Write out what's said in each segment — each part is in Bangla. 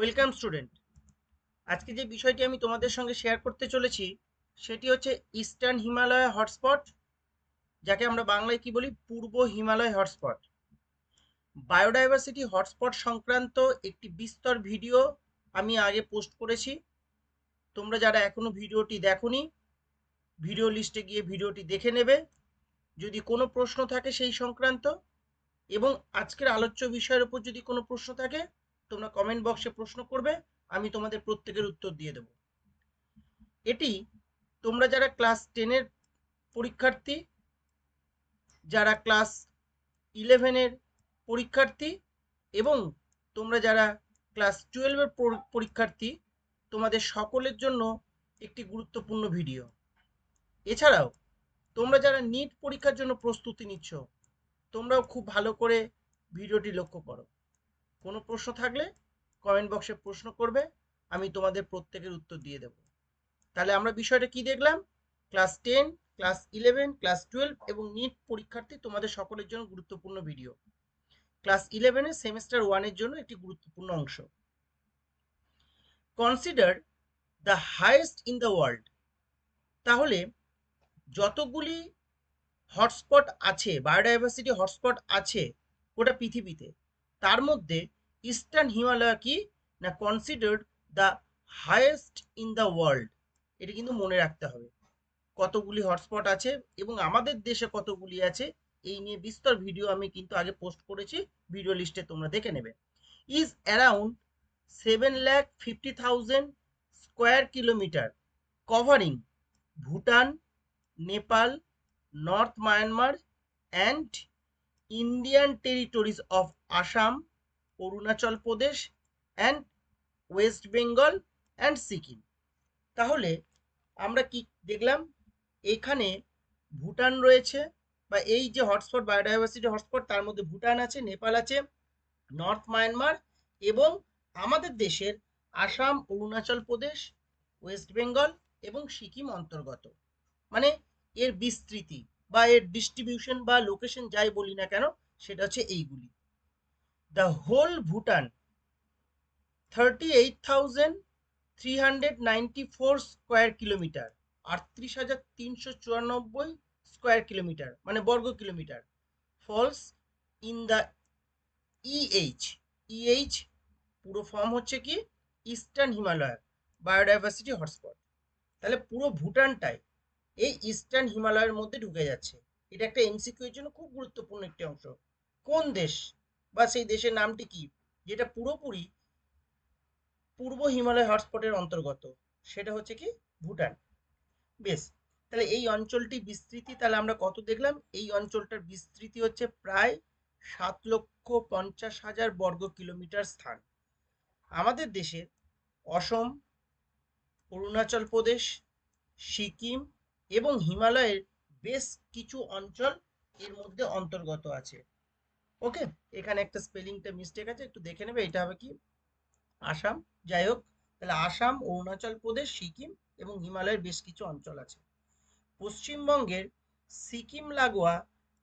Welcome student. আজকে যে বিষয়টি আমি তোমাদের সঙ্গে শেয়ার করতে চলেছি সেটি হচ্ছে ইস্টার্ন হিমালয় হটস্পট, যাকে আমরা বাংলায় কি বলি, পূর্ব হিমালয় হটস্পট। বায়োডাইভার্সিটি হটস্পট সংক্রান্ত একটি বিস্তর ভিডিও আমি আগে পোস্ট করেছি। তোমরা যারা এখনো ভিডিওটি দেখোনি, ভিডিও লিস্টে গিয়ে ভিডিওটি দেখে নেবে। যদি কোনো প্রশ্ন থাকে সেই সংক্রান্ত এবং আজকের আলোচ্য বিষয়ের উপর যদি কোনো প্রশ্ন থাকে, তোমরা কমেন্ট বক্সে প্রশ্ন করবে, আমি তোমাদের প্রত্যেকের উত্তর দিয়ে দেবো। এটি তোমরা যারা ক্লাস 10-এর পরীক্ষার্থী, যারা ক্লাস 11-এর পরীক্ষার্থী এবং তোমরা যারা ক্লাস 12-এর পরীক্ষার্থী, তোমাদের সকলের জন্য একটি গুরুত্বপূর্ণ ভিডিও। এছাড়াও তোমরা যারা নিট পরীক্ষার জন্য প্রস্তুতি নিচ্ছ, তোমরাও খুব ভালো করে ভিডিওটি লক্ষ্য করো। কোনো প্রশ্ন থাকলে কমেন্ট বক্সে প্রশ্ন করবে, আমি তোমাদের প্রত্যেকের উত্তর দিয়ে দেব। তাহলে আমরা বিষয়টা কি দেখলাম? ক্লাস 10, ক্লাস 11, ক্লাস 12 এবং নিট পরীক্ষার্থী তোমাদের সকলের জন্য গুরুত্বপূর্ণ ভিডিও। ক্লাস 11-এর সেমিস্টার 1-এর জন্য একটি গুরুত্বপূর্ণ অংশ। Consider the highest in the world. তাহলে যতগুলি হটস্পট আছে, বায়োডাইভার্সিটি হটস্পট আছে গোটা পৃথিবীতে, তার মধ্যে ইস্টার্ন হিমালয় কি না considered the highest in the world. এটা কিন্তু মনে রাখতে হবে, কতগুলি হটস্পট আছে এবং আমাদের দেশে কতগুলি আছে এই নিয়ে বিস্তর ভিডিও আমি কিন্তু আগে পোস্ট করেছি, ভিডিও লিস্টে তোমরা দেখে নেবে। Is around 7,50,000 square kilometre covering Bhutan, Nepal, north Myanmar and Indian territories of Assam, Arunachal Pradesh and West Bengal and Sikkim. তাহলে আমরা কি দেখলাম? এখানে ভুটান রয়েছে, বা এই যে হটস্পট বায়োডাইভার্সিটি হটস্পট, তার মধ্যে ভুটান আছে, নেপাল আছে, নর্থ মায়ানমার এবং আমাদের দেশের আসাম, অরুণাচল প্রদেশ, ওয়েস্ট বেঙ্গল এবং সিকিম অন্তর্গত। মানে এর বিস্তৃতি বা এর ডিস্ট্রিবিউশন বা লোকেশন যাই বলি না কেন, সেটা হচ্ছে এইগুলি। The whole Bhutan 38,394 square kilometre, 38,394 square kilometre মানে বর্গ kilometre, falls in the EH. EH পুরো ফর্ম হচ্ছে কি, ইস্টার্ন হিমালয় বায়োডাইভার্সিটি হটস্পট। তাহলে পুরো ভুটানটাই এই ইস্টার্ন হিমালয়ের মধ্যে ঢুকে যাচ্ছে। এটা একটা এমসিকিউ এর জন্য খুব গুরুত্বপূর্ণ একটি অংশ। কোন দেশ বা সেই দেশের নামটি কি যেটা পুরোপুরি পূর্ব হিমালয় হটস্পটের অন্তর্গত? সেটা হচ্ছে কি ভুটান। বেশ, তাহলে এই অঞ্চলটি বিস্তৃতি তাহলে আমরা কত দেখলাম? এই অঞ্চলটার বিস্তৃতি হচ্ছে প্রায় 7,50,000 বর্গ কিলোমিটার স্থান। আমাদের দেশের অসম, অরুণাচল প্রদেশ, সিকিম এবং হিমালয়ের বেশ কিছু অঞ্চল এর মধ্যে অন্তর্গত আছে। ওকে, এখানে একটা স্পেলিংটা মিস্টেক আছে, একটু দেখে নেবে। এটা হবে কি আসাম। যাই হোক, তাহলে আসাম, অরুণাচল প্রদেশ, সিকিম এবং হিমালয়ের বেশ কিছু অঞ্চল আছে। পশ্চিমবঙ্গের সিকিম লাগোয়া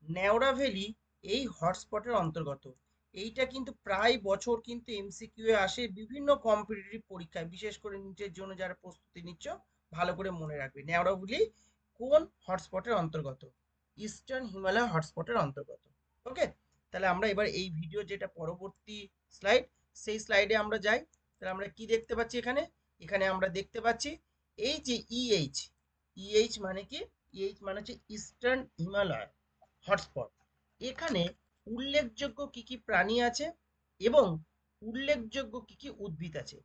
নেওড়া ভ্যালি এই হটস্পটের অন্তর্গত। এইটা কিন্তু প্রায় বছর কিন্তু এমসিকিউ এ আসে বিভিন্ন কম্পিটিটিভ পরীক্ষায়, বিশেষ করে নিটের জন্য যারা প্রস্তুতি নিচ্ছ ভালো করে মনে রাখবে নেওড়া ভ্যালি কোন হটস্পটের অন্তর্গত? ইস্টার্ন হিমালয় হটস্পটের অন্তর্গত। ওকে, তাহলে আমরা এবার এই ভিডিও যেটা পরবর্তী স্লাইড, সেই স্লাইডে আমরা যাই। তাহলে আমরা কি দেখতে পাচ্ছি এখানে? এখানে আমরা দেখতে পাচ্ছি এই যে ইএইচ। ইএইচ মানে কি? ইএইচ মানে হচ্ছে ইস্টার্ন হিমালয় হটস্পট। এখানে উল্লেখযোগ্য কি কি প্রাণী আছে এবং উল্লেখযোগ্য কি কি উদ্ভিদ আছে,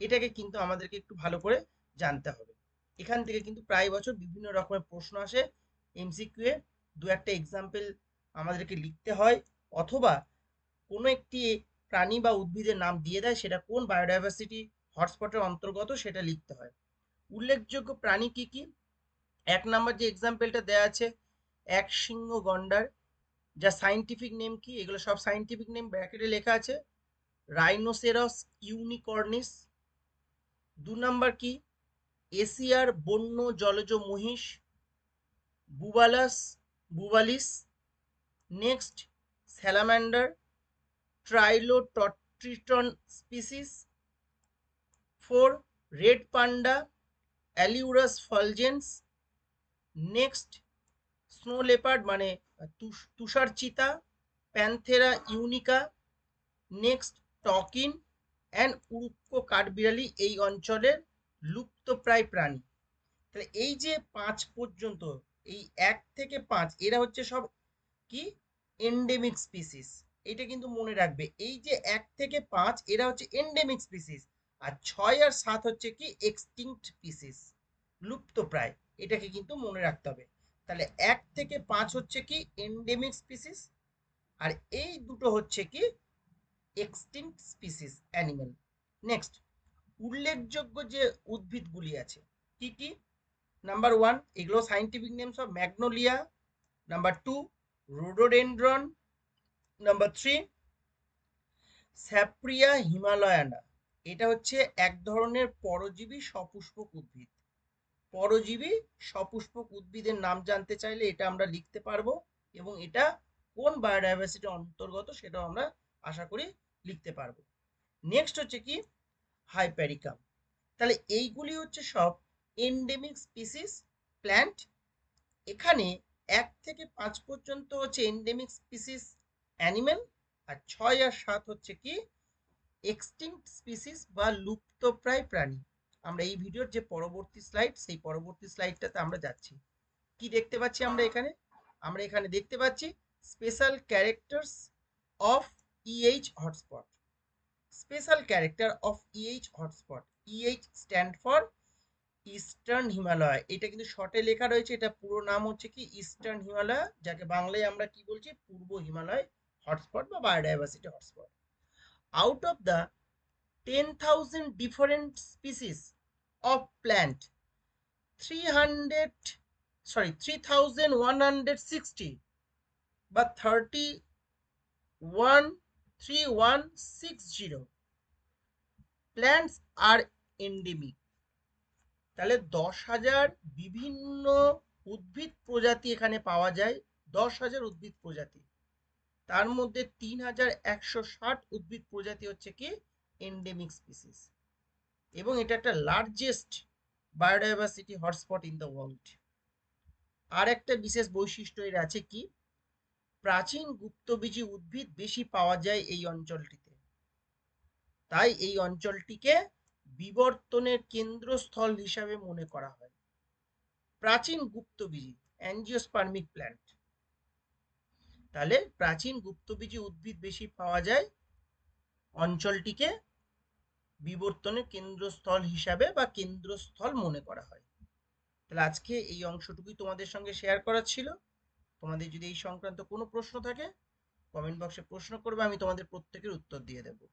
এটাকে কিন্তু আমাদেরকে একটু ভালো করে জানতে হবে। এখান থেকে কিন্তু প্রায় বছর বিভিন্ন রকমের প্রশ্ন আসে এমসিকিউ এ। দু একটা এক্সাম্পল আমাদেরকে লিখতে হয়, অথবা কোনো একটি প্রাণী বা উদ্ভিদের নাম দিয়ে দেয়, সেটা কোন বায়োডাইভার্সিটি হটস্পটের অন্তর্গত সেটা লিখতে হয়। উল্লেখযোগ্য প্রাণী কি কি? এক নম্বর যে এক্সাম্পলটা দেওয়া আছে, এক সিংহ গন্ডার, যা সাইন্টিফিক নেম কি, এগুলো সব সাইন্টিফিক নেম ব্র্যাকেটে লেখা আছে। Rhinoceros unicornis. দু নম্বর কি? এশিয়ার বন্য জলজ মহিষ, Bubalus bubalis. Next, salamander, Tylototriton species. 4 red panda, Ailurus fulgens. Next snow leopard মানে তুষার চিতা, Panthera uncia. Next takin and উড়ুক্কো কাঠবিড়ালি এই অঞ্চলের লুপ্তপ্রায় প্রাণী। তাহলে এই যে 5 পর্যন্ত, এই 1 থেকে 5 এরা হচ্ছে সব কি এন্ডেমিক স্পিসিস। এটা কিন্তু মনে রাখবে, এই যে 1 থেকে 5 এরা হচ্ছে এন্ডেমিক স্পিসিস, আর 6 আর 7 হচ্ছে কি এক্সটিংক্ট স্পিসিস, লুপ্তপ্রায়। এটাকে কিন্তু মনে রাখতে হবে। তাহলে 1 থেকে 5 হচ্ছে কি এন্ডেমিক স্পিসিস, আর এই দুটো হচ্ছে কি এক্সটিংক্ট স্পিসিস অ্যানিমেল। নেক্সট উল্লেখযোগ্য যে উদ্ভিদগুলি আছে কি কি? নাম্বার 1 এগুলো scientific names of magnolia. Number 2 rhododendron. Number 3 স্যাপ্রিয়া হিমালয়ানা। এটা হচ্ছে এক ধরনের পরজীবী সপুষ্পক উদ্ভিদ। পরজীবী সপুষ্পক উদ্ভিদের নাম জানতে চাইলে এটা আমরা লিখতে পারবো, এবং এটা কোন বায়োডাইভার্সিটির অন্তর্গত সেটাও আমরা আশা করি লিখতে পারবো। নেক্সট হচ্ছে কি হাইপ্যারিকাম। তাহলে এইগুলি হচ্ছে সব এন্ডেমিক স্পিসিস প্ল্যান্ট। এখানে 1 থেকে 5 পর্যন্ত হচ্ছে এন্ডেমিক স্পিসিস অ্যানিমেল, আর 6 আর 7 হচ্ছে কি এক্সটিংক্ট স্পিসিস বা লুপ্তপ্রায় প্রাণী। আমরা এই ভিডিওর যে পরবর্তী স্লাইড, সেই পরবর্তী স্লাইডটাতে আমরা যাচ্ছি। কি দেখতে পাচ্ছি আমরা এখানে? আমরা এখানে দেখতে পাচ্ছি special characters of EH hotspot. Special character of EH hotspot. EH stand for eastern Himalaya. এটা কিন্তু শর্টে লেখা রয়েছে, এটা পুরো নাম হচ্ছে কি ইস্টার্ন হিমালয়, যাকে বাংলায় আমরা কি বলছি পূর্ব হিমালয় হটস্পট বা biodiversity hotspot. Out of the 10,000 different species of plant, 3,160 বা 31,3160 plants are endemic। তাহলে 10,000 বিভিন্ন উদ্ভিদ প্রজাতি এখানে পাওয়া যায়। 10,000 উদ্ভিদ প্রজাতি, তার মধ্যে 3,160 উদ্ভিদ প্রজাতি হচ্ছে কি এন্ডেমিক স্পিসিস, এবং এটা একটা largest biodiversity hotspot in the world. আর একটা বিশেষ বৈশিষ্ট্য এর আছে কি, প্রাচীন গুপ্তবীজী উদ্ভিদ বেশি পাওয়া যায় এই অঞ্চলটিতে, তাই এই অঞ্চলটিকে বিবর্তনের কেন্দ্রস্থল হিসাবে মনে করা হয়। প্রাচীন গুপ্তবীজী অ্যাঞ্জিওস্পার্মিক প্ল্যান্ট, তাহলে প্রাচীন গুপ্তবীজী উদ্ভিদ বেশি পাওয়া যায়, অঞ্চলটিকে বিবর্তনের কেন্দ্রস্থল হিসাবে বা কেন্দ্রস্থল মনে করা হয়। তাহলে আজকে এই অংশটুকুই তোমাদের সঙ্গে শেয়ার করার ছিল। তোমাদের যদি এই সংক্রান্ত কোনো প্রশ্ন থাকে কমেন্ট বক্সে প্রশ্ন করবে, আমি তোমাদের প্রত্যেকের উত্তর দিয়ে দেবো।